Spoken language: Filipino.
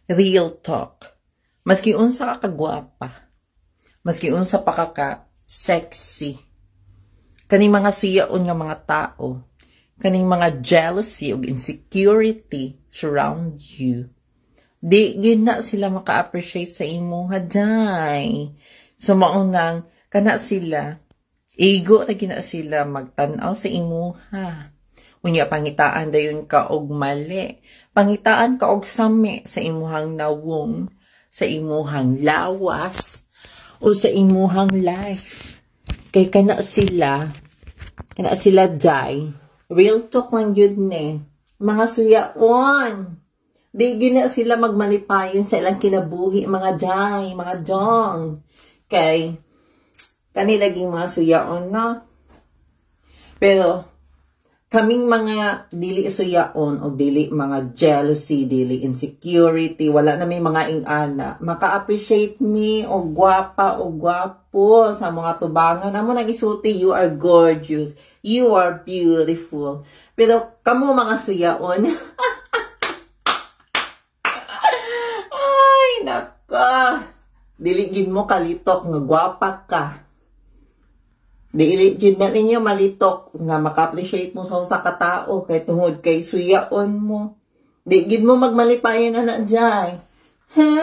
Real talk. Maski unsa ka kagwapa, maski unsa pa ka sexy, kaning mga suyaon nga mga tao, kaning mga jealousy ug insecurity surround you, di gid na sila maka-appreciate sa imo haday. So maunang kana sila, ego na gina sila magtan-aw sa imo ha. Unya pangitaan dayon ka og mali, pangitaan ka og sami sa imuhang nawong, sa imuhang lawas, o sa imuhang life. Kay kana sila jay, real talk lang yun mga suyaon. Di gina sila magmalipayon sa ilang kinabuhi, mga jay, mga jong. Kay kanilaging mga suyaon, no? Pero kaming mga dili suyaon o dili mga jealousy, dili insecurity, wala na may mga ingana, maka-appreciate me o gwapa o gwapo sa mga tubangan. Amo nagisulti, you are gorgeous, you are beautiful. Pero kamo mga suyaon, ay naka, dili gid mo kalitok nga gwapa ka. Dili jud na ninyo malitok nga maka-appreciate mo sa usa ka tao kay tungod kay suyaon mo. Di gid mo magmalipayon ana jay. Ha?